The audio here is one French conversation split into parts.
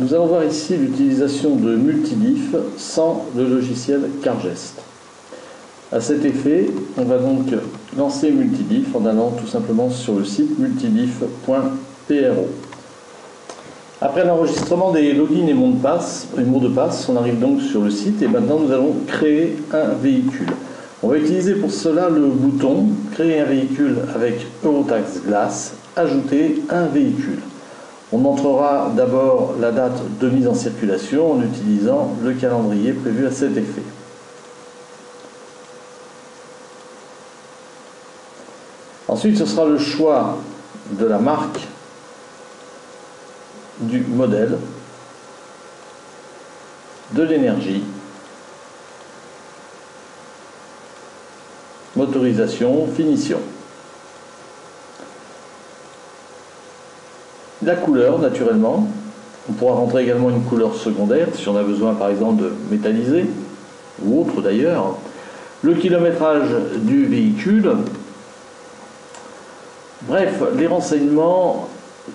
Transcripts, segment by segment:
Nous allons voir ici l'utilisation de Multidiff sans le logiciel Cargest. À cet effet, on va donc lancer Multidiff en allant tout simplement sur le site multidiff.pro. Après l'enregistrement des logins et mots de passe, on arrive donc sur le site et maintenant nous allons créer un véhicule. On va utiliser pour cela le bouton Créer un véhicule avec Eurotax Glass, Ajouter un véhicule. On entrera d'abord la date de mise en circulation en utilisant le calendrier prévu à cet effet. Ensuite, ce sera le choix de la marque, du modèle, de l'énergie, motorisation, finition. La couleur, naturellement. On pourra rentrer également une couleur secondaire, si on a besoin par exemple de métalliser, ou autre d'ailleurs. Le kilométrage du véhicule. Bref, les renseignements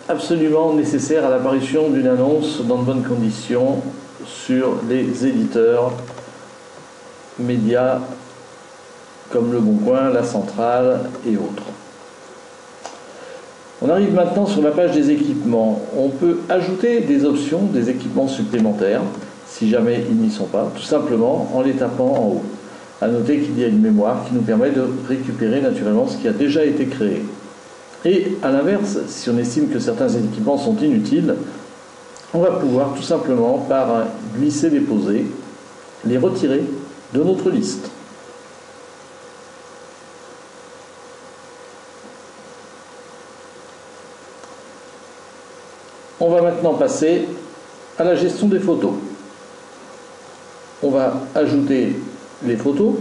absolument nécessaires à l'apparition d'une annonce dans de bonnes conditions sur les éditeurs médias comme Le Bon Coin, La Centrale et autres. On arrive maintenant sur la page des équipements. On peut ajouter des options, des équipements supplémentaires, si jamais ils n'y sont pas, tout simplement en les tapant en haut. À noter qu'il y a une mémoire qui nous permet de récupérer naturellement ce qui a déjà été créé. Et à l'inverse, si on estime que certains équipements sont inutiles, on va pouvoir tout simplement, par un glisser-déposer, les retirer de notre liste. On va maintenant passer à la gestion des photos. On va ajouter les photos.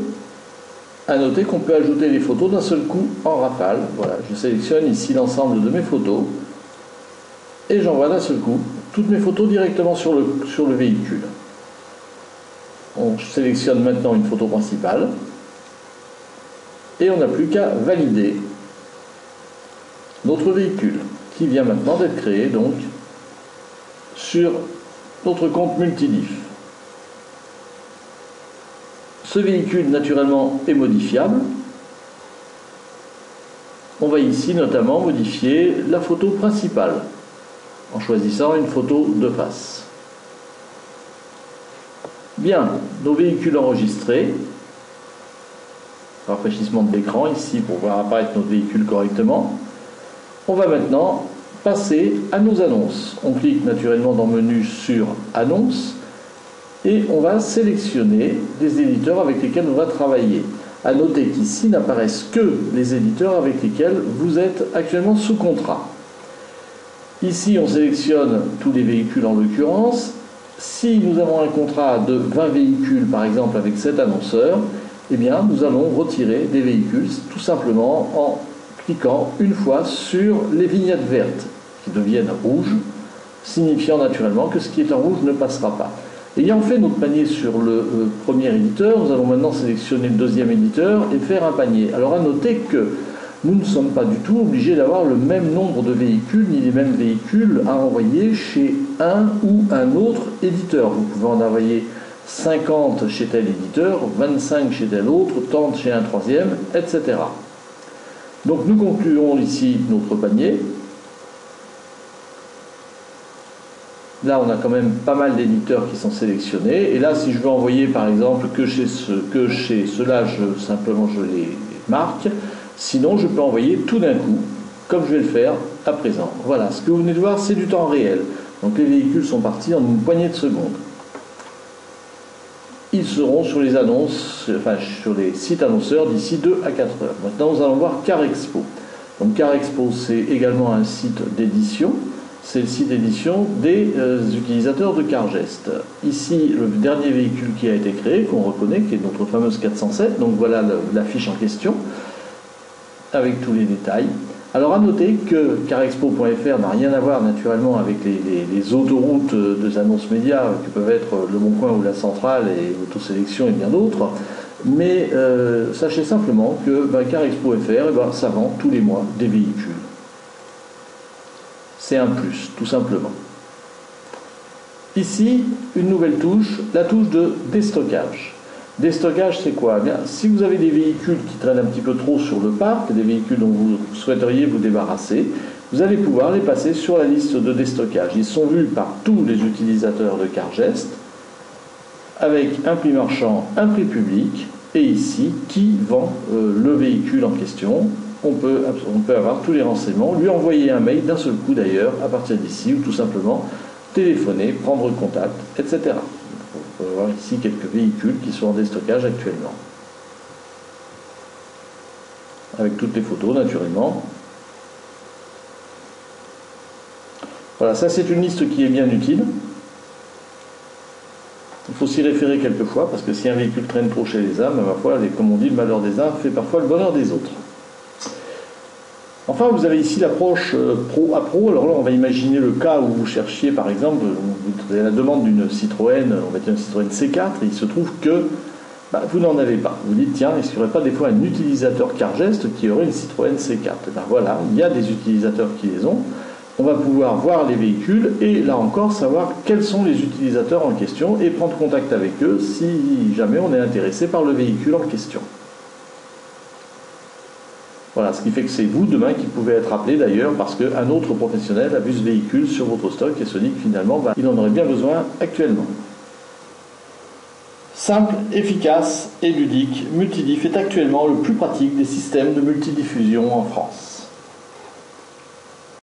À noter qu'on peut ajouter les photos d'un seul coup en rafale. Voilà, je sélectionne ici l'ensemble de mes photos et j'envoie d'un seul coup toutes mes photos directement sur le véhicule. On sélectionne maintenant une photo principale et on n'a plus qu'à valider notre véhicule qui vient maintenant d'être créé donc sur notre compte Multidiff. Ce véhicule, naturellement, est modifiable. On va ici notamment modifier la photo principale en choisissant une photo de face. Bien, nos véhicules enregistrés. Rafraîchissement de l'écran ici pour voir apparaître notre véhicule correctement. On va maintenant passer à nos annonces. On clique naturellement dans le menu sur Annonces. Et on va sélectionner les éditeurs avec lesquels on va travailler. À noter qu'ici n'apparaissent que les éditeurs avec lesquels vous êtes actuellement sous contrat. Ici, on sélectionne tous les véhicules en l'occurrence. Si nous avons un contrat de 20 véhicules, par exemple, avec cet annonceur, eh bien, nous allons retirer des véhicules tout simplement en cliquant une fois sur les vignettes vertes qui deviennent rouges, signifiant naturellement que ce qui est en rouge ne passera pas. Ayant fait notre panier sur le premier éditeur, nous allons maintenant sélectionner le deuxième éditeur et faire un panier. Alors à noter que nous ne sommes pas du tout obligés d'avoir le même nombre de véhicules, ni les mêmes véhicules à envoyer chez un ou un autre éditeur. Vous pouvez en envoyer 50 chez tel éditeur, 25 chez tel autre, tant chez un troisième, etc. Donc nous concluons ici notre panier. Là, on a quand même pas mal d'éditeurs qui sont sélectionnés. Et là, si je veux envoyer, par exemple, que chez ceux-là, simplement je les marque. Sinon, je peux envoyer tout d'un coup, comme je vais le faire à présent. Voilà, ce que vous venez de voir, c'est du temps réel. Donc les véhicules sont partis en une poignée de secondes. Ils seront sur les annonces, enfin sur les sites annonceurs d'ici 2 à 4 heures. Maintenant, nous allons voir Carexpo. Donc Carexpo, c'est également un site d'édition. C'est le site d'édition des utilisateurs de Cargest. Ici, le dernier véhicule qui a été créé, qu'on reconnaît, qui est notre fameuse 407. Donc voilà l'affiche en question, avec tous les détails. Alors à noter que carexpo.fr n'a rien à voir naturellement avec les autoroutes des annonces médias, qui peuvent être Le Bon Coin ou La Centrale et Autosélection et bien d'autres. Mais sachez simplement que carexpo.fr, ça vend tous les mois des véhicules. C'est un plus, tout simplement. Ici, une nouvelle touche, la touche de déstockage. Déstockage, c'est quoi? Eh bien, si vous avez des véhicules qui traînent un petit peu trop sur le parc, des véhicules dont vous souhaiteriez vous débarrasser, vous allez pouvoir les passer sur la liste de déstockage. Ils sont vus par tous les utilisateurs de Cargest, avec un prix marchand, un prix public, et ici, qui vend le véhicule en question. On peut avoir tous les renseignements, lui envoyer un mail d'un seul coup d'ailleurs, à partir d'ici, ou tout simplement téléphoner, prendre contact, etc. On peut voir ici quelques véhicules qui sont en déstockage actuellement. Avec toutes les photos, naturellement. Voilà, ça c'est une liste qui est bien utile. Il faut s'y référer quelquefois, parce que si un véhicule traîne trop chez les uns, ma foi, comme on dit, le malheur des uns fait parfois le bonheur des autres. Enfin, vous avez ici l'approche pro à pro. Alors là, on va imaginer le cas où vous cherchiez, par exemple, vous avez la demande d'une Citroën, on va dire une Citroën C4, et il se trouve que vous n'en avez pas. Vous dites, tiens, est-ce qu'il n'y aurait pas des fois un utilisateur Cargest qui aurait une Citroën C4? Et bien voilà, il y a des utilisateurs qui les ont. On va pouvoir voir les véhicules et là encore savoir quels sont les utilisateurs en question et prendre contact avec eux si jamais on est intéressé par le véhicule en question. Voilà, ce qui fait que c'est vous demain qui pouvez être appelé d'ailleurs parce qu'un autre professionnel a vu ce véhicule sur votre stock et se dit que finalement il en aurait bien besoin actuellement. Simple, efficace et ludique, Multidiff est actuellement le plus pratique des systèmes de multidiffusion en France.